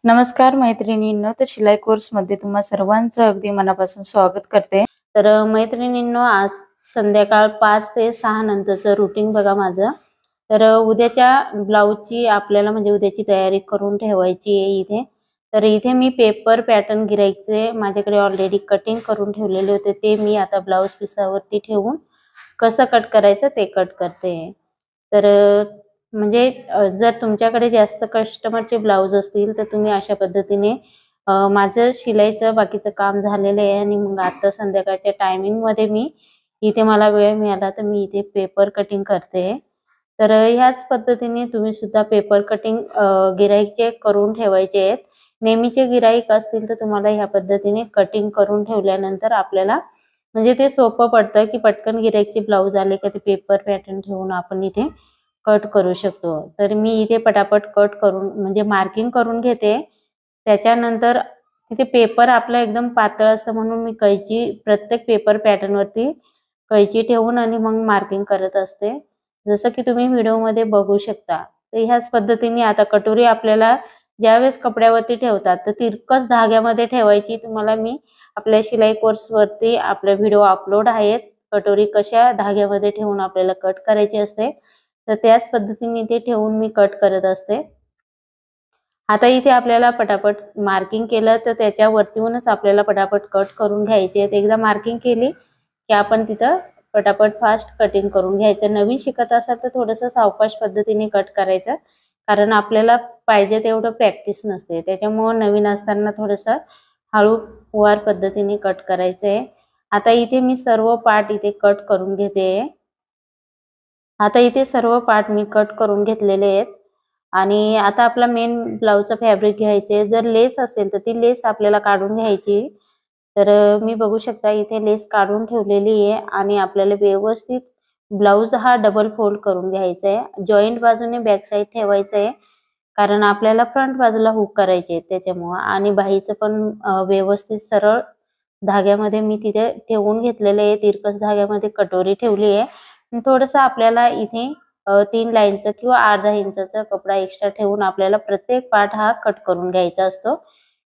नमस्कार मैत्रिणींनो, तर शिलाई कोर्समध्ये तुम्हा सर्वांचं अगदी मनापासून स्वागत करते। तर मैत्रिणींनो, आज संध्याकाळ 5 ते 6 नंतरचं रुटीन बघा माझं। तर उद्याच्या ब्लाऊजची आपल्याला म्हणजे उद्याची तयारी करून ठेवायची आहे इथे। तर इथे मी पेपर पॅटर्न गिराईकचे माझ्याकडे ऑलरेडी कटिंग करून ठेवलेले होते, ते मी आता ब्लाऊज पिसावरती ठेवून कसं कट करायचं ते कट करते। तर म्हणजे जर तुमच्याकडे जास्त कस्टमरचे ब्लाऊज असतील तर तुम्ही अशा पद्धतीने माझं शिलाईचं बाकीचं काम झालेलं आहे आणि मग आता संध्याकाळच्या टायमिंग मध्ये मी इथे मला वेळ मिळाला तर मी इथे पेपर कटिंग करते। तर ह्याच पद्धतीने तुम्ही सुद्धा पेपर कटिंग गिराईकचे करून ठेवायचे आहेत। नेहमीचे गिराईक असतील तर तुम्हाला ह्या पद्धतीने कटिंग करून ठेवल्यानंतर आपल्याला म्हणजे ते सोपं पडतं की पटकन गिराईकचे ब्लाऊज आले का ते पेपर पॅटर्न ठेवून आपण इथे कट करू शकतो। तर मी इथे पटापट कट करून म्हणजे मार्किंग करून घेते। त्याच्यानंतर तिथे पेपर आपला एकदम पातळ असतं म्हणून मी कैची प्रत्येक पेपर पॅटर्न वरती कैची ठेवून आणि मग मार्किंग करत असते, जसं की तुम्ही व्हिडिओ मध्ये बघू शकता। तर ह्याच पद्धतीने आता कटोरी आपल्याला ज्यावेळेस कपड्यावरती ठेवतात तर तिरकस धाग्यामध्ये ठेवायची। तुम्हाला मी आपल्या शिलाई कोर्स वरती आपले व्हिडिओ अपलोड आहेत, कटोरी कशा धाग्यामध्ये ठेवून आपल्याला कट करायची असते, तर त्याच पद्धतीने इथे ठेवून मी कट करत असते। आता इथे आपल्याला पटापट मार्किंग केलं तर त्याच्यावरतीहूनच आपल्याला पटापट कट करून घ्यायचे। एकदा मार्किंग केली की आपण तिथं पटापट फास्ट कटिंग करून घ्यायचं। नवीन शिकत असाल तर थोडंसं सावकाश पद्धतीने कट करायचं, कारण आपल्याला पाहिजे तेवढं प्रॅक्टिस नसते, त्याच्यामुळे नवीन असताना थोडंसं हळूवार पद्धतीने कट करायचंय। आता इथे मी सर्व पार्ट इथे कट करून घेते। आता इथे सर्व पार्ट मी कट करून घेतलेले आहेत आणि आता आपला मेन ब्लाऊजचा फॅब्रिक घ्यायचे। जर लेस असेल तर ती लेस आपल्याला काढून घ्यायची। तर मी बघू शकता इथे लेस काढून ठेवलेली आहे आणि आपल्याला व्यवस्थित ब्लाऊज हा डबल फोल्ड करून घ्यायचा आहे। जॉइंट बाजूने बॅक साइड ठेवायचं आहे, कारण आपल्याला फ्रंट बाजूला हुक करायचे त्याच्यामुळे। आणि बाहीचं पण व्यवस्थित सरळ धाग्यामध्ये मी तिथे ठेवून घेतलेले आहे। तिरकस धाग्यामध्ये कटोरी ठेवली आहे। थोडंसं आपल्याला इथे 3 लाईनचं किंवा अर्धा इंचाचा कपडा एक्स्ट्रा ठेवून आपल्याला प्रत्येक पार्ट हा कट करून घ्यायचा असतो,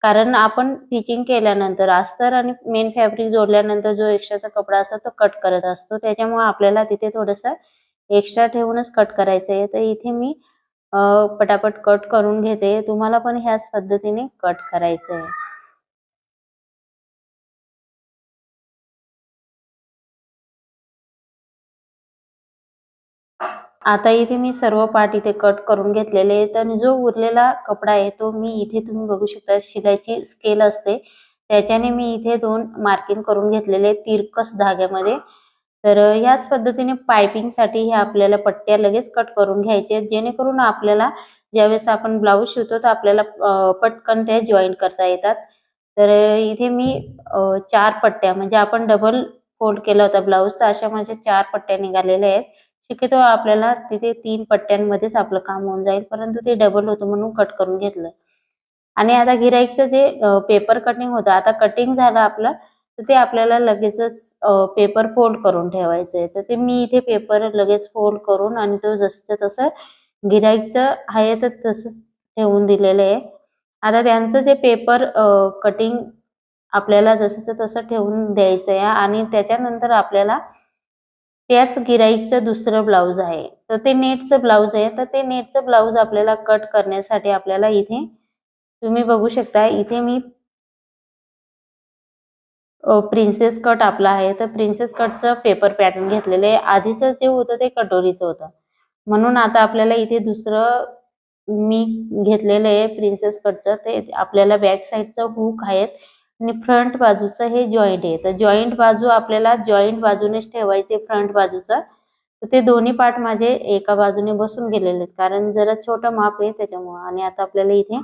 कारण आपण स्टिचिंग केल्यानंतर अस्तर आणि मेन फॅब्रिक जोडल्यानंतर जो एक्स्ट्राचा कपडा असतो तो कट करत असतो, त्याच्यामुळे आपल्याला तिथे थोडंसं एक्स्ट्रा ठेवूनच कट करायचं आहे। तर इथे मी पटापट कट करून घेते, तुम्हाला पण ह्याच पद्धतीने कट करायचं आहे। आता इथे मी सर्व पार्ट इथे कट करून घेतलेले आहेत आणि जो उरलेला कपडा आहे तो मी इथे तुम्ही बघू शकता शिलाईची स्केल असते त्याच्याने मी इथे 2 मार्किंग करून घेतलेले तिरकस धाग्यामध्ये। तर याच पद्धतीने पाइपिंग साठी हे आपल्याला पट्ट्या लगेच कट करून घ्यायचे, जेणेकरून आपल्याला ज्यावेळेस आपण ब्लाऊज शिवतो तर आपल्याला पटकन ते जॉईन करता येतात। तर इथे मी 4 पट्ट्या म्हणजे आपण डबल फोल्ड केला होता ब्लाऊज, तर अशा माझ्या 4 पट्ट्या निघालेल्या आहेत। शक्यतो आपल्याला तिथे 3 पट्ट्यांमध्येच आपलं काम होऊन जाईल, परंतु ते डबल होतं म्हणून कट करून घेतलं। आणि आता गिराईकचं जे पेपर कटिंग होतं, आता कटिंग झालं आपलं, तर ते आपल्याला लगेचच पेपर फोल्ड करून ठेवायचं आहे। तर ते मी इथे पेपर लगेच फोल्ड करून आणि तो जसंच्या तसं गिराईकचं आहे तर तसंच ठेवून दिलेलं आहे। आता त्यांचं जे पेपर कटिंग आपल्याला जसंच्या तसं ठेवून द्यायचं आहे आणि त्याच्यानंतर आपल्याला त्याच गिराईकचं दुसरं ब्लाऊज आहे, तर ते नेटचं ब्लाऊज आहे। तर ते नेटचं ब्लाऊज आपल्याला कट करण्यासाठी आपल्याला इथे तुम्ही बघू शकता इथे मी प्रिन्सेस कट आपला आहे, तर प्रिन्सेस कटचं पेपर पॅटर्न घेतलेले आहे। आधीचं जे होतं ते कटोरीचं होतं, म्हणून आता आपल्याला इथे दुसरं मी घेतलेलं आहे प्रिन्सेस कटचं। ते आपल्याला बॅक साइडचं हुक आहेत आणि फ्रंट बाजूचं हे जॉइंट आहे। तर जॉइंट बाजू आपल्याला जॉइंट बाजूनेच ठेवायचे फ्रंट बाजूचं। तर ते दोन्ही पार्ट माझे एका बाजूने बसून गेलेले आहेत, कारण जरा छोटं माप आहे त्याच्यामुळे। आणि आता आपल्याला इथे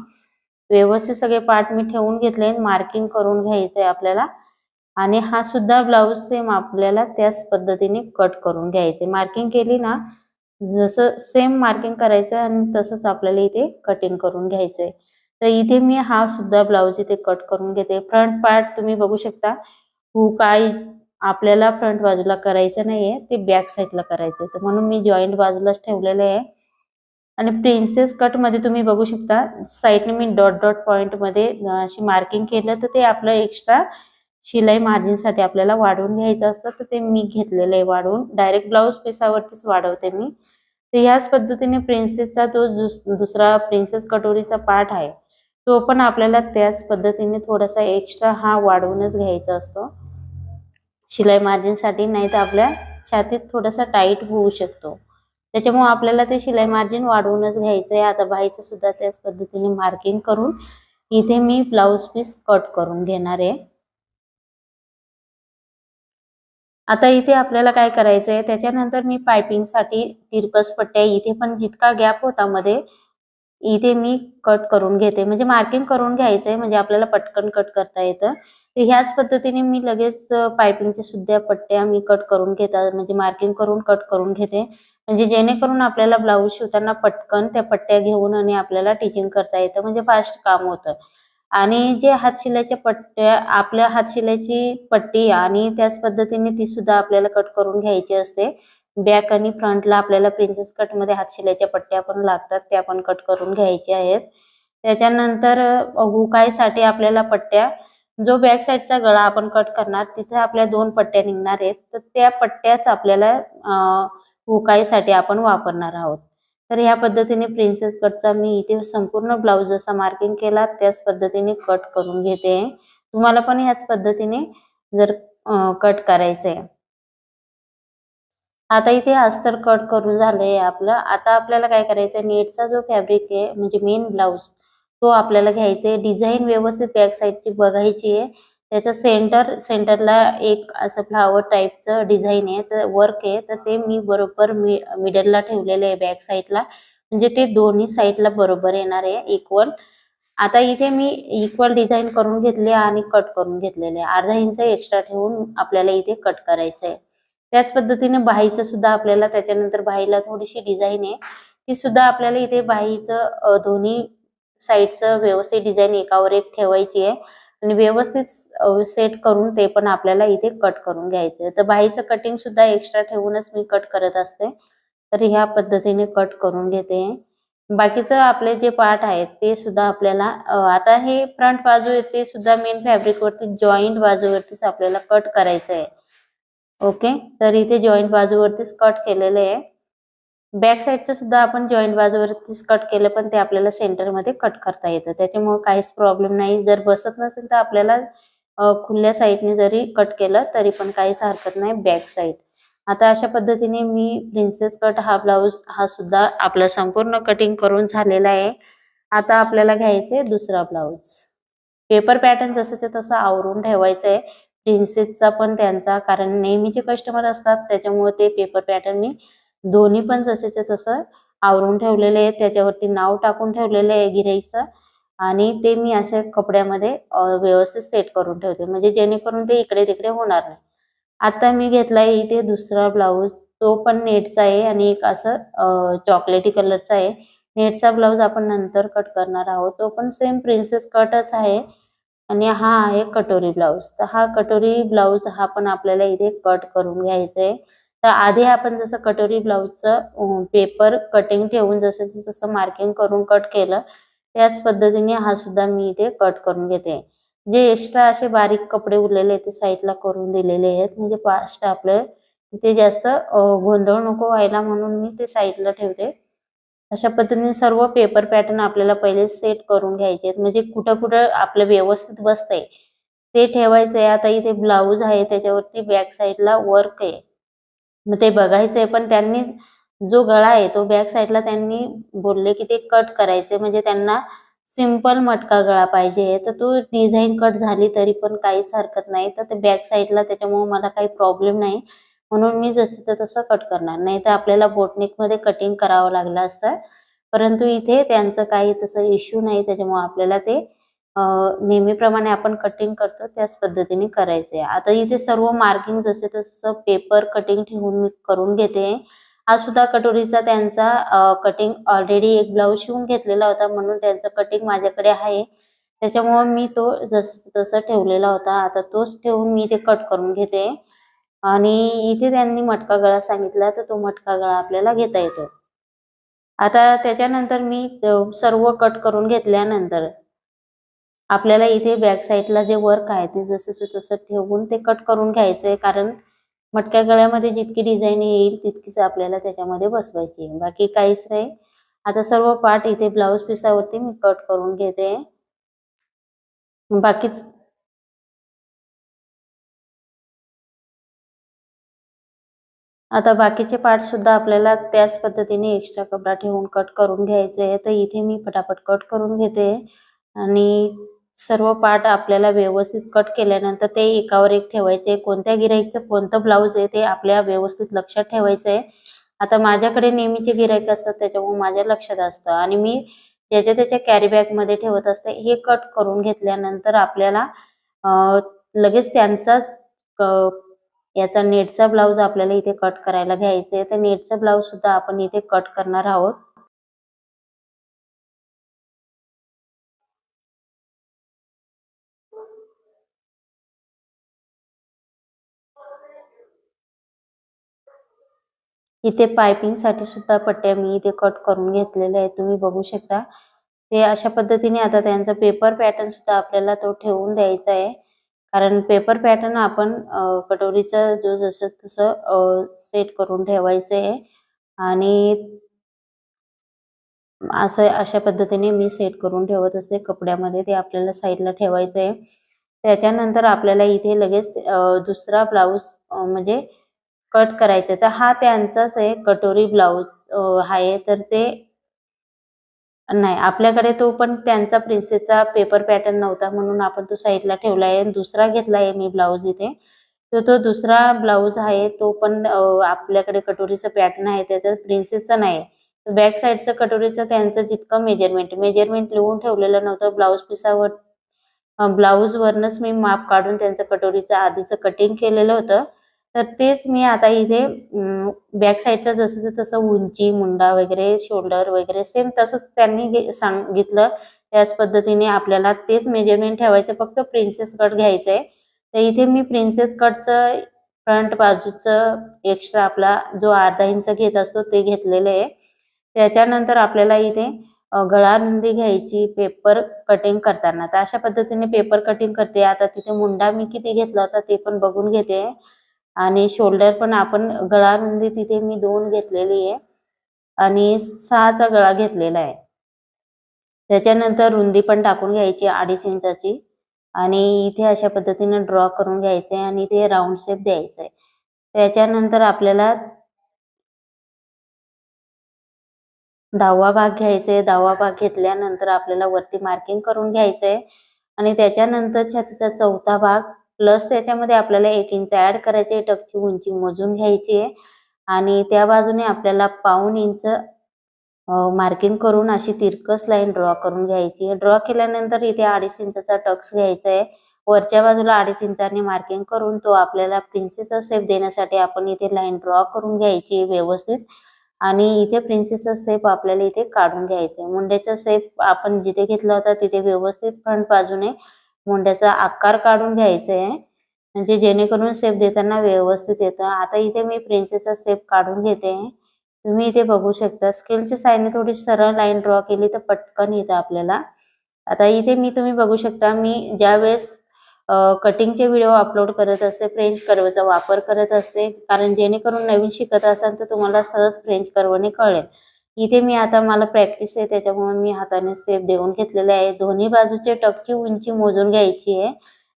व्यवस्थित सगळे पार्ट मी ठेवून घेतले, मार्किंग करून घ्यायचंय आपल्याला। आणि हा सुद्धा ब्लाऊज सेम आपल्याला त्याच पद्धतीने कट करून घ्यायचे। मार्किंग केली ना, जसं सेम मार्किंग करायचं आणि तसंच आपल्याला इथे कटिंग करून घ्यायचंय। तर इथे मी हा सुद्धा ब्लाऊज इथे कट करून घेते। फ्रंट पार्ट तुम्ही बघू शकता, हुक आहे आपल्याला फ्रंट बाजूला करायचं नाहीये, ते बॅक साइडला करायचं, तर म्हणून मी जॉइंट बाजूलाच ठेवलेलं आहे। आणि प्रिन्सेस कट मध्ये तुम्ही बघू शकता साईडने मी डॉट डॉट पॉइंट मध्ये अशी मार्किंग केलं, तर ते आपलं एक्स्ट्रा शिलाई मार्जिन साठी आपल्याला वाढवून घ्यायचं असतं, तर ते मी घेतलेलं आहे वाढवून. डायरेक्ट ब्लाऊज पिसावरतीच वाढवते मी. तर ह्याच पद्धतीने प्रिन्सेसचा तो दुसरा प्रिन्सेस कटोरीचा पार्ट आहे, तो पण आपल्याला त्याच पद्धतीने थोडासा एक्स्ट्रा हा वाढवूनच घ्यायचा असतो शिलाई मार्जिन साठी, नाही तर आपल्या छातीत थोडासा टाईट होऊ शकतो. त्याच्यामुळे आपल्याला ते शिलाई मार्जिन वाढवूनच घ्यायचं आहे. आता बाहीचं सुद्धा त्याच पद्धतीने मार्किंग करून इथे मी ब्लाऊज पीस कट करून घेणार आहे. आता इथे आपल्याला काय करायचंय, त्याच्यानंतर मी पायपिंगसाठी तिरकस पट्ट्या इथे पण जितका गॅप होता मध्ये इथे मी कट करून घेते, म्हणजे मार्किंग करून घ्यायचंय म्हणजे आपल्याला पटकन कट करता येतं. तर ह्याच पद्धतीने मी लगेच पायपिंगच्या सुद्धा पट्ट्या मी कट करून घेतात, म्हणजे मार्किंग करून कट करून घेते, म्हणजे जेणेकरून आपल्याला ब्लाऊज शिवताना पटकन त्या पट्ट्या घेऊन आणि आपल्याला टिचिंग करता येतं, म्हणजे फास्ट काम होतं. आणि जे हातशिलाईच्या पट्ट्या आपल्या हातशिलाईची पट्टी आणि त्याच पद्धतीने ती सुद्धा आपल्याला कट करून घ्यायची असते. बॅक आणि फ्रंटला आपल्याला प्रिन्सेस कट मध्ये हातशिलाईच्या पट्ट्या पण लागतात, त्या पण कट करून घ्यायच्या आहेत. त्याच्यानंतर हुकाईसाठी आपल्याला पट्ट्या, जो बॅक साईडचा गळा आपण कट करणार तिथे आपल्या 2 पट्ट्या निघणार आहेत, तर त्या पट्ट्याच आपल्याला हुकाईसाठी आपण वापरणार आहोत. तर ह्या पद्धतीने प्रिन्सेस कटचा मी इथे संपूर्ण ब्लाऊज जसा मार्किंग केला त्याच पद्धतीने कट करून घेते. तुम्हाला पण ह्याच पद्धतीने जर कट करायचंय. आता इथे अस्तर कट करून झालंय आपलं. आता आपल्याला काय करायचंय, नेटचा जो फॅब्रिक आहे म्हणजे मेन ब्लाऊज तो आपल्याला घ्यायचा आहे. डिझाईन व्यवस्थित बॅक साईडची बघायची आहे. त्याचा सेंटरला एक असं फ्लावर टाईपचं डिझाईन आहे, तर वर्क आहे, तर ते मी बरोबर मिडलला ठेवलेलं आहे बॅक साईडला, म्हणजे ते दोन्ही साईडला बरोबर येणार आहे इक्वल. आता इथे मी इक्वल डिझाईन करून घेतले आणि कट करून घेतलेले आहे. अर्धा इंच एक्स्ट्रा ठेवून आपल्याला इथे कट करायचं आहे. त्याच पद्धतीने बाहीचं सुद्धा आपल्याला त्याच्यानंतर बाहीला थोडीशी डिझाईन आहे, ती सुद्धा आपल्याला इथे बाहीचं दोन्ही साईडचं व्यवस्थित डिझाईन एकावर एक ठेवायची आहे आणि व्यवस्थित सेट करून ते पण आपल्याला इथे कट करून घ्यायचं आहे. तर बाहीचं कटिंग सुद्धा एक्स्ट्रा ठेवूनच मी कट करत असते. तर ह्या पद्धतीने कट करून घेते. बाकीचं आपले जे पार्ट आहेत ते सुद्धा आपल्याला आता हे फ्रंट बाजू आहे ते सुद्धा मेन फॅब्रिक वरती जॉईंट बाजूवरतीच आपल्याला कट करायचं आहे. ओके, तर इथे जॉईंट बाजूवरतीच कट केलेलं आहे. बॅक साईडचं सुद्धा आपण जॉईंट बाजूवरतीच कट केलं, पण ते आपल्याला सेंटरमध्ये कट करता येतं, त्याच्यामुळे काहीच प्रॉब्लेम नाही. जर बसत नसेल तर आपल्याला खुल्या साईडने जरी कट केलं तरी पण काहीच हरकत नाही बॅक साईड. आता अशा पद्धतीने मी प्रिन्सेस कट हा ब्लाऊज हा सुद्धा आपला संपूर्ण कटिंग करून झालेला आहे. आता आपल्याला घ्यायचे दुसरा ब्लाऊज. पेपर पॅटर्न जसंच्या तसं आवरून ठेवायचं आहे प्रिन्सेसचा पण त्यांचा, कारण नेहमीचे कस्टमर असतात त्याच्यामुळे ते पेपर पॅटर्न मी दोन्ही पण जसेच्या तसं आवरून ठेवलेले आहे. त्याच्यावरती नाव टाकून ठेवलेलं आहे गिऱ्हाईकचं आणि ते मी अशा कपड्यामध्ये व्यवस्थित सेट करून ठेवते, म्हणजे जेणेकरून ते इकडे तिकडे होणार नाही. आता मी घेतलाय इथे दुसरा ब्लाऊज, तो पण नेटचा आहे आणि एक असं चॉकलेटी कलरचा आहे. नेटचा ब्लाऊज आपण नंतर कट करणार आहोत, तो पण सेम प्रिन्सेस कटच आहे आणि हा आहे कटोरी ब्लाऊज. तर हा कटोरी ब्लाऊज हा पण आपल्याला इथे कट करून घ्यायचा आहे. तर आधी आपण जसं कटोरी ब्लाऊजचं पेपर कटिंग ठेवून जसं तसं मार्किंग करून कट केलं, त्याच पद्धतीने हा सुद्धा मी इथे कट करून घेते. जे एक्स्ट्रा असे बारीक कपडे उरलेले ते साईडला करून दिलेले आहेत, म्हणजे फास्ट आपलं तिथे जास्त गोंधळ नको व्हायला म्हणून मी ते साईडला ठेवते. अशा पद्धतीने सर्व पेपर पॅटर्न आपल्याला पहिले सेट करून घ्यायचे आहेत, म्हणजे कुठं कुठं आपलं व्यवस्थित बसतंय ते ठेवायचं आहे. आता इथे ब्लाऊज आहे त्याच्यावरती बॅक साईडला वर्क आहे, मग ते बघायचंय, पण त्यांनी जो गळा आहे तो बॅक साईडला त्यांनी बोलले की ते कट करायचे, म्हणजे त्यांना सिंपल मटका गळा पाहिजे. तर तो डिझाईन कट झाली तरी पण काहीच हरकत नाही, तर ते बॅक साईडला त्याच्यामुळे मला काही प्रॉब्लेम नाही, म्हणून मी जसं तसं कट करणार. नाही तर आपल्याला बोटनेक मध्ये कटिंग करावं लागलं असतं, परंतु इथे त्यांचं काही तसं इश्यू नाही, त्याच्यामुळे आपल्याला ते नेहमीप्रमाणे आपण कटिंग करतो त्याच पद्धतीने करायचे. आता इथे सर्व मार्किंग जसे तसं पेपर कटिंग ठेवून मी करून घेते. हा सुद्धा कटोरीचा त्यांचा कटिंग ऑलरेडी एक ब्लाऊज शिवून घेतलेला होता, म्हणून त्यांचं कटिंग माझ्याकडे आहे, त्याच्यामुळे मी तो जसं तसं ठेवलेला होता. आता तोच ठेवून मी ते कट करून घेते आणि इथे त्यांनी मटका गळा सांगितला, तर तो मटका गळा आपल्याला घेता येतो. आता त्याच्यानंतर मी सर्व कट करून घेतल्यानंतर आपल्याला इथे बॅक साईडला जे वर्क आहे ते जसंच तसं ठेवून ते कट करून घ्यायचंय, कारण मटक्या गळ्यामध्ये जितकी डिझाईन येईल तितकीच आपल्याला त्याच्यामध्ये बसवायची आहे, बाकी काहीच नाही। आता सर्व पार्ट इथे ब्लाउज पिसावरती मी कट करून घेते। बाकीच आता बाकीचे पार्ट सुद्धा आपल्याला त्याच पद्धतीने एक्स्ट्रा कपडा ठेवून कट करून घ्यायचे आहे। तर इथे मी फटाफट कट करून घेते आणि सर्व पार्ट आपल्याला व्यवस्थित कट केल्यानंतर ते एकावर एक ठेवायचे। कोणत्या गिराईकचं कोणतं ब्लाउज आहे ते आपल्या व्यवस्थित लक्षात ठेवायचं आहे। आता माझ्याकडे नेहमीचे गिराईक असतात त्याच्यामुळे माझ्या लक्षात असतं आणि मी ज्याच्या त्याच्या कॅरी बॅग मध्ये ठेवत असते। हे कट करून घेतल्यानंतर आपल्याला लगेच त्यांचाच याचा नेटचा ब्लाउज आपल्याला इथे कट करायला घ्यायचा आहे। तर नेटचा ब्लाउज सुद्धा आपण इथे कट करणार आहोत। इथे पाइपिंग साठी सुद्धा पट्ट्या मी इथे कट करून घेतलेल्या आहेत, तुम्ही बघू शकता। ते अशा पद्धतीने आता त्यांचा पेपर पॅटर्न सुद्धा आपल्याला तो ठेवून द्यायचा आहे, कारण पेपर पॅटर्न आपण कटोरीचा जो जसं तसं सेट करून ठेवायचं आहे आणि असं अशा पद्धतीने मी सेट करून ठेवत असते कपड्यामध्ये, ते आपल्याला साईडला ठेवायचं आहे। त्याच्यानंतर आपल्याला इथे लगेच दुसरा ब्लाउज म्हणजे कट करायचा। तर हा त्यांचाच आहे कटोरी ब्लाउज आहे, तर ते नाही आपल्याकडे तो पण त्यांचा प्रिन्सेसचा पेपर पॅटर्न नव्हता म्हणून आपण तो साईडला ठेवला आहे। दुसरा घेतला आहे मी ब्लाउज इथे, तर तो दुसरा ब्लाउज आहे तो पण आपल्याकडे कटोरीचा पॅटर्न आहे, त्याचा प्रिन्सेसचा नाही। बॅक साईडचं कटोरीचं त्यांचं जितकं मेजरमेंट लिहून ठेवलेलं नव्हतं ब्लाउज पिसावर, ब्लाउज वरनच मी माप काढून त्यांचं कटोरीचं आधीचं कटिंग केलेलं होतं। तर तेच मी आता इथे बॅक साईडचं जसं तसं उंची, मुंडा वगैरे, शोल्डर वगैरे सेम तसंच त्यांनी सांगितलं त्याच पद्धतीने आपल्याला तेच मेजरमेंट ठेवायचं, फक्त प्रिन्सेस कट घ्यायचं आहे। तर इथे मी प्रिन्सेस कटचं फ्रंट बाजूचं एक्स्ट्रा आपला जो अर्धा इंच घेत असतो ते घेतलेलं आहे। त्याच्यानंतर आपल्याला इथे गळा रुंदी घ्यायची पेपर कटिंग करताना, तर अशा पद्धतीने पेपर कटिंग करते। आता तिथे मुंडा मी किती घेतला होता ते पण बघून घेते आणि शोल्डर पण आपण गळा रुंदी तिथे मी 2 घेतलेली आहे आणि 6चा गळा घेतलेला आहे। त्याच्यानंतर रुंदी पण टाकून घ्यायची 2.5 इंचाची आणि इथे अशा पद्धतीने ड्रॉ करून घ्यायचे आणि ते राऊंड शेप द्यायचा आहे। त्याच्यानंतर आपल्याला 10वा भाग घ्यायचा आहे। 10वा भाग घेतल्यानंतर आपल्याला वरती मार्किंग करून घ्यायचं आहे आणि त्याच्यानंतर छातीचा 4था भाग प्लस त्याच्यामध्ये आपल्याला 1 इंच ऍड करायचे, टक्सची उंची मोजून घ्यायची आहे आणि त्या बाजूने आपल्याला पाऊण इंच मार्किंग करून अशी तिरकस लाईन ड्रॉ करून घ्यायची आहे। ड्रॉ केल्यानंतर इथे 2.5 इंचाचा टक्स घ्यायचा आहे। वरच्या बाजूला 2.5 इंचाने मार्किंग करून तो आपल्याला प्रिन्सेसचा शेप देण्यासाठी आपण इथे लाईन ड्रॉ करून घ्यायची आहे व्यवस्थित आणि इथे प्रिन्सेसचा शेप आपल्याला इथे काढून घ्यायचा आहे। मुंड्याचा शेप आपण जिथे घेतला होता तिथे व्यवस्थित फ्रंट बाजूने मुंड्याचा आकार काढून घ्यायचा आहे, म्हणजे जेणेकरून शेप देताना व्यवस्थित येतं। आता इथे मी प्रिन्सेसचा शेप काढून घेते, तुम्ही इथे बघू शकता। स्केलच्या साहाय्याने थोडी सरळ लाईन ड्रॉ केली तर पटकन येतं आपल्याला। आता इथे तुम्ही बघू शकता मी ज्यावेळेस कटिंगचे व्हिडिओ अपलोड करत असते फ्रेंच कर्वचा वापर करत असते, कारण जेणेकरून नवीन शिकत असाल तर तुम्हाला सहज फ्रेंच कर्वने कळेल। इथे मी आता मला प्रॅक्टिस आहे त्याच्यामुळे मी हाताने शेप देऊन घेतलेले आहे। दोन्ही बाजूचे टकची उंची मोजून घ्यायची आहे,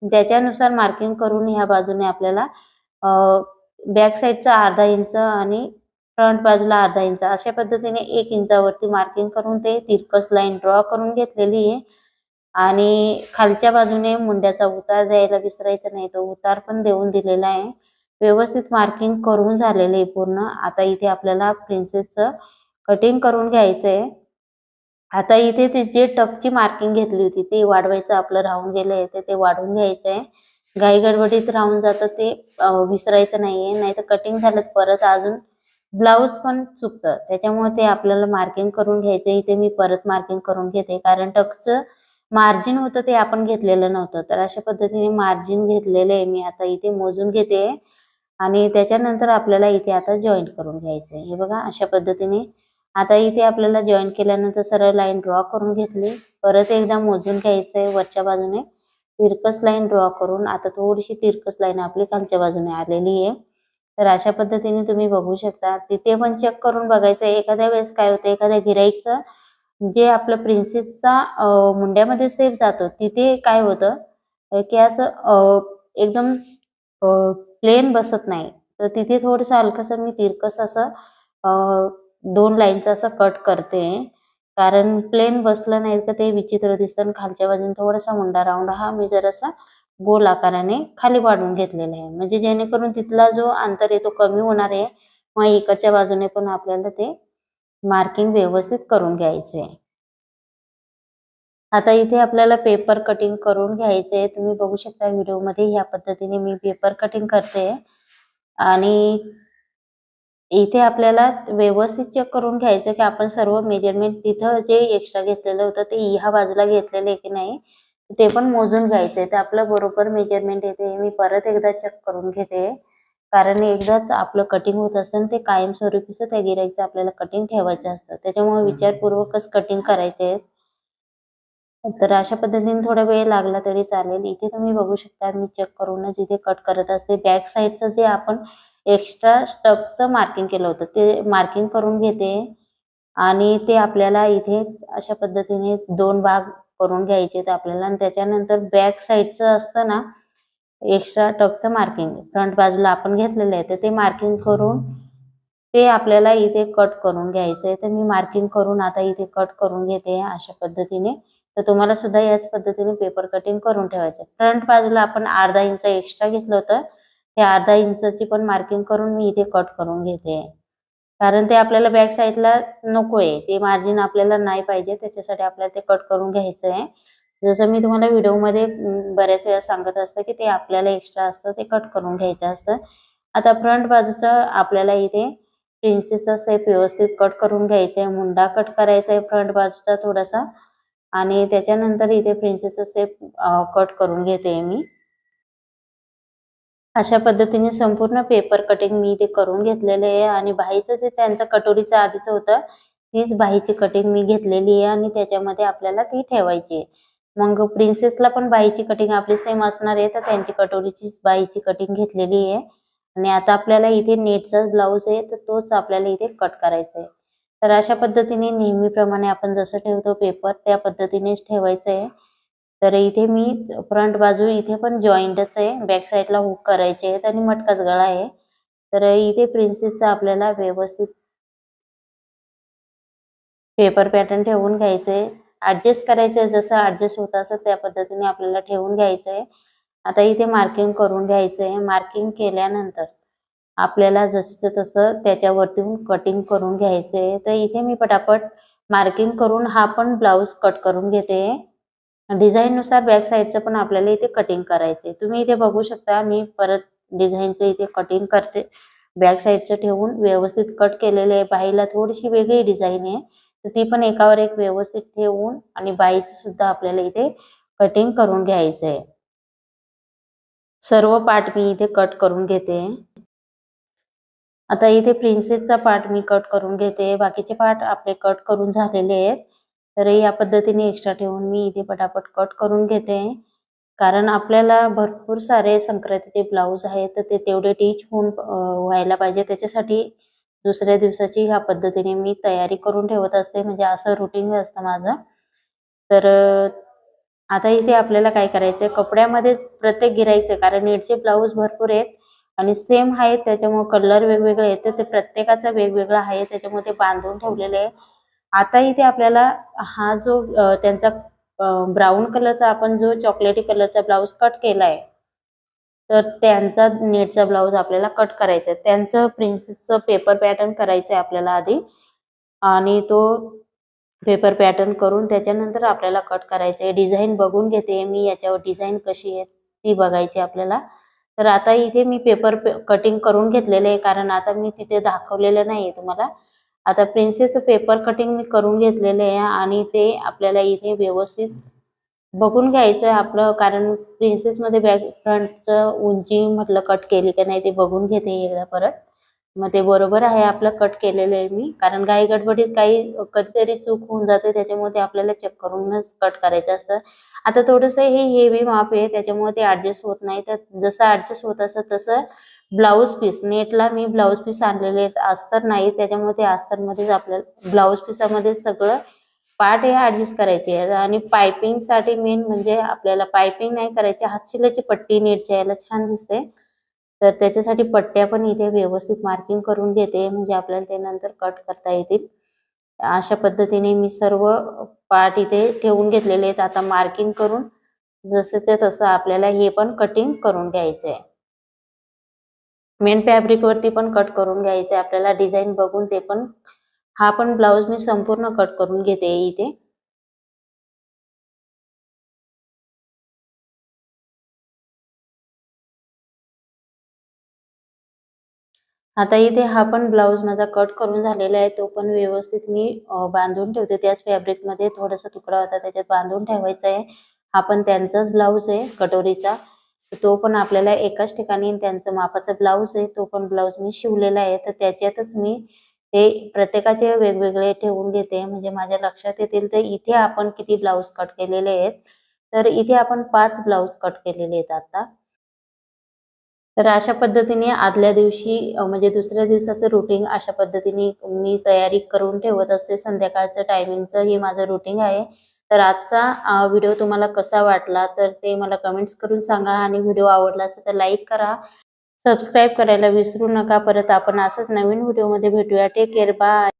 त्याच्यानुसार मार्किंग करून ह्या बाजूने आपल्याला बॅक साईडचा 1/2 इंच आणि फ्रंट बाजूला 1/2 इंच अशा पद्धतीने 1 इंचावरती मार्किंग करून ते तिरकस लाईन ड्रॉ करून घेतलेली आहे आणि खालच्या बाजूने मुंड्याचा उतार द्यायला विसरायचा नाही, तो उतार पण देऊन दिलेला आहे। व्यवस्थित मार्किंग करून झालेले आहे पूर्ण। आता इथे आपल्याला प्रिन्सेसचं कटिंग करून घ्यायचं आहे। आता इथे ते जे टकची मार्किंग घेतली होती ते वाढवायचं आपलं राहून गेलंय, ते वाढवून घ्यायचं आहे। घाई गडबडीत राहून जातं ते विसरायचं नाहीये, नाहीतर कटिंग झालं परत अजून ब्लाउज पण चुकतं, त्याच्यामुळे ते आपल्याला मार्किंग करून घ्यायचं। इथे मी परत मार्किंग करून घेते, कारण टक्सचं मार्जिन होतं ते आपण घेतलेलं नव्हतं, तर अशा पद्धतीने मार्जिन घेतलेलं आहे मी। आता इथे मोजून घेते आणि त्याच्यानंतर आपल्याला इथे आता जॉईंट करून घ्यायचं आहे। हे बघा अशा पद्धतीने आता इथे आपल्याला जॉईन केल्यानंतर सरळ लाईन ड्रॉ करून घेतली, परत एकदा मोजून घ्यायचंय वरच्या बाजूने तिरकस लाईन ड्रॉ करून आता थोडीशी तिरकस लाईन आपली खालच्या बाजूने आलेली आहे। तर अशा पद्धतीने तुम्ही बघू शकता। तिथे पण चेक करून बघायचं, एखाद्या वेळेस काय होतं एखाद्या गिराईकचं जे आपलं प्रिन्सेसचा मुंड्यामध्ये सेफ जातो तिथे काय होतं की असं एकदम प्लेन बसत नाही, तर तिथे थोडंसं हलकसं मी तिरकस असं 2 लाईनचं असं कट करते, कारण प्लेन बसलं नाही तर ते विचित्र दिसतं। खालच्या बाजूने थोडासा मुंडा राऊंड हा मी जरासा गोल आकाराने खाली वाढवून घेतलेला आहे, म्हणजे जेणेकरून तिथला जो अंतर आहे तो कमी होणार आहे। मग इकडच्या बाजूने पण आपल्याला ते मार्किंग व्यवस्थित करून घ्यायचे आहे। आता इथे आपल्याला पेपर कटिंग करून घ्यायचे, तुम्ही बघू शकता व्हिडिओमध्ये ह्या पद्धतीने मी पेपर कटिंग करते आणि इथे आपल्याला व्यवस्थित चेक करून घ्यायचं की आपण सर्व मेजरमेंट तिथं जे एक्स्ट्रा घेतलेलं होतं ते ह्या बाजूला घेतलेलं आहे की नाही ते पण मोजून घ्यायचंय। तर आपलं बरोबर मेजरमेंट येते मी परत एकदा चेक करून घेते, कारण एकदाच आपलं कटिंग होत असतं ते कायमस्वरूपीचं त्या गिराईकचं आपल्याला कटिंग ठेवायचं असतं, त्याच्यामुळे विचारपूर्वकच कटिंग करायचे। तर अशा पद्धतीने थोडा वेळ लागला तरी चालेल। इथे तुम्ही बघू शकता मी चेक करूनच इथे कट करत असते। बॅक साईडचं जे आपण एक्स्ट्रा स्टफचं मार्किंग केलं होतं ते मार्किंग करून घेते आणि ते आपल्याला इथे अशा पद्धतीने 2 भाग करून घ्यायचे आहेत आपल्याला आणि त्याच्यानंतर बॅक साईडचं असतं ना एक्स्ट्रा टक्सचं मार्किंग फ्रंट बाजूला आपण घेतलेलं आहे, तर ते मार्किंग करून ते आपल्याला इथे कट करून घ्यायचं आहे। तर मी मार्किंग करून आता इथे कट करून घेते अशा पद्धतीने। तर तुम्हाला सुद्धा याच पद्धतीने पेपर कटिंग करून ठेवायचं। फ्रंट बाजूला आपण अर्धा इंच एक्स्ट्रा घेतलं होतं, ते अर्धा इंचची पण मार्किंग करून मी इथे कट करून घेते, कारण ते आपल्याला बॅक साईडला नको आहे, ते मार्जिन आपल्याला नाही पाहिजे, त्याच्यासाठी आपल्याला ते कट करून घ्यायचं आहे। जसं मी तुम्हाला व्हिडिओमध्ये बऱ्याच वेळा सांगत असते की ते आपल्याला एक्स्ट्रा असतं ते कट करून घ्यायचं असतं। आता फ्रंट बाजूचं आपल्याला इथे प्रिन्सेसचा शेप व्यवस्थित कट करून घ्यायचा आहे, मुंडा कट करायचा आहे फ्रंट बाजूचा थोडासा आणि त्याच्यानंतर इथे प्रिन्सेसचा शेप कट करून घेते मी। अशा पद्धतीने संपूर्ण पेपर कटिंग मी इथे करून घेतलेले आहे आणि बाहीचं जे त्यांचं कटोरीचं आधीचं होतं तीच बाहीची कटिंग मी घेतलेली आहे आणि त्याच्यामध्ये आपल्याला ती ठेवायची आहे। मग प्रिन्सेसला पण बाहीची कटिंग आपली सेम असणार आहे, तर त्यांची कटोरीची बाहीची कटिंग घेतलेली आहे आणि आता आपल्याला इथे नेटचा ब्लाऊज आहे तर तोच आपल्याला इथे कट करायचा आहे। तर अशा पद्धतीने नेहमीप्रमाणे आपण जसं ठेवतो पेपर त्या पद्धतीनेच ठेवायचं आहे। तर इथे मी फ्रंट बाजू इथे पण जॉईंटच आहे, बॅक साईडला हुक करायचे आहेत आणि मटकाच गळा आहे। तर इथे प्रिन्सेसचा आपल्याला व्यवस्थित पेपर पॅटर्न ठेवून घ्यायचंय, ऍडजस्ट करायचंय, जसं ऍडजस्ट होत असेल त्या पद्धतीने आपल्याला ठेवून घ्यायचंय। आता इथे मार्किंग करून घ्यायचंय, मार्किंग केल्यानंतर आपल्याला जसं तसं त्याच्यावरती कटिंग करून घ्यायचंय। तर इथे मी पटापट मार्किंग करून हा पण ब्लाऊज कट करून घेते, डिझाईन नुसार बॅक साईडचं पण आपल्याला इथे कटिंग करायचंय। तुम्ही इथे बघू शकता मी परत डिझाईनचं इथे कटिंग करते, बॅक साईडचं ठेवून व्यवस्थित कट केलेले आहे। बाहीला थोडीशी वेगळी डिझाईन आहे तर ती पण एकावर एक व्यवस्थित ठेवून आणि बाहीचं सुद्धा आपल्याला इथे कटिंग करून घ्यायचंय। सर्व पार्ट मी इथे कट करून घेते। आता इथे प्रिन्सेसचा पार्ट मी कट करून घेते, बाकीचे पार्ट आपले कट करून झालेले आहेत। तर या पद्धतीने एक्स्ट्रा ठेवून मी इथे पटापट कट करून घेते, कारण आपल्याला भरपूर सारे संक्रांतीचे ब्लाऊज आहेत तर ते तेवढे टीच होऊन व्हायला पाहिजे, त्याच्यासाठी दुसऱ्या दिवसाची ह्या पद्धतीने मी तयारी करून ठेवत असते, म्हणजे असं रुटीन असतं माझं। तर आता इथे आपल्याला काय करायचंय, कपड्यामध्येच प्रत्येक गिराईकचे, कारण नेटचे ब्लाऊज भरपूर आहेत आणि सेम आहेत त्याच्यामुळे कलर वेगवेगळे आहेत, ते प्रत्येकाचा वेगवेगळा आहे त्याच्यामुळे ते बांधून ठेवलेले आहे। आता इथे आपल्याला हा जो त्यांचा ब्राऊन कलरचा आपण जो चॉकलेटी कलरचा ब्लाऊज कट केलाय तर त्यांचा नेटचा ब्लाऊज आपल्याला कट करायचा आहे, त्यांचं प्रिन्सेसचं पेपर पॅटर्न करायचं आहे आपल्याला आधी आणि तो पेपर पॅटर्न करून त्याच्यानंतर आपल्याला कट करायचं आहे। डिझाईन बघून घेते मी याच्यावर डिझाईन कशी आहे ती बघायची आपल्याला। तर आता इथे मी पेपर कटिंग करून घेतलेले आहे, कारण आता मी तिथे दाखवलेलं नाहीये तुम्हाला। आता प्रिन्सेसचं पेपर कटिंग मी करून घेतलेलं आहे आणि ते आपल्याला इथे व्यवस्थित बघून घ्यायचं आहे आपलं, कारण प्रिन्सेसमध्ये बॅक फ्रंटचं उंची म्हटलं कट केली का नाही ते बघून घेते एकदा परत। मग ते बरोबर आहे आपलं कट केलेलं आहे मी, कारण घाई गडबडीत काही कधीतरी चूक होऊन जाते, त्याच्यामुळे ते आपल्याला चेक करूनच कट करायचं असतं. आता थोडंसं हे हेवी माप आहे, त्याच्यामुळे ते ऍडजस्ट होत नाही. तर जसं ऍडजस्ट होत असतं तसं ब्लाऊज पीस नेटला मी ब्लाऊज पीस आणलेले अस्तर नाही, त्याच्यामुळे ते अस्तरमध्येच आपल्याला ब्लाऊज पीसामध्ये सगळं पार्ट हे ऍडजस्ट करायचे. आणि पायपिंग साठी मेन म्हणजे आपल्याला पायपिंग नाही करायची, हातशिलाची पट्टी नेटच्या याला छान दिसते. तर त्याच्यासाठी पट्ट्या पण इथे व्यवस्थित मार्किंग करून घेते, म्हणजे आपल्याला ते नंतर कट करता येतील. अशा पद्धतीने मी सर्व पार्ट इथे ठेवून घेतलेले आहेत. आता मार्किंग करून जसंच्या तसं आपल्याला हे पण कटिंग करून घ्यायचं आहे. मेन फॅब्रिक वरती पण कट करून घ्यायचं आहे आपल्याला, डिझाईन बघून ते पण. हा पण ब्लाऊज मी संपूर्ण कट करून घेते इथे. आता इथे हा पण ब्लाऊज माझा कट करून झालेला आहे, तो पण व्यवस्थित मी बांधून ठेवते. त्याच फॅब्रिक मध्ये थोडासा तुकडा होता, त्याच्यात बांधून ठेवायचा आहे. हा पण त्यांचाच ब्लाऊज आहे कटोरीचा, तो पण आपल्याला एकाच ठिकाणी त्यांचं मापाचा ब्लाऊज आहे, तो पण ब्लाऊज मी शिवलेला आहे. तर त्याच्यातच मी ते प्रत्येकाचे वेगवेगळे ठेवून घेते, म्हणजे माझ्या लक्षात येतील. तर इथे आपण किती ब्लाऊज कट केलेले आहेत, तर इथे आपण 5 ब्लाऊज कट केलेले आहेत आता. तर अशा पद्धतीने आदल्या दिवशी म्हणजे दुसऱ्या दिवसाचं रुटीन अशा पद्धतीने मी तयारी करून ठेवत असते. संध्याकाळचं टायमिंगचं हे माझं रुटीन आहे. तर आजचा व्हिडिओ तुम्हाला कसा वाटला तर ते मला कमेंट्स करून सांगा, आणि व्हिडिओ आवडला असेल तर लाईक करा, सबस्क्राईब करायला विसरू नका. परत आपण असंच नवीन व्हिडिओमध्ये भेटूया. Take care, bye.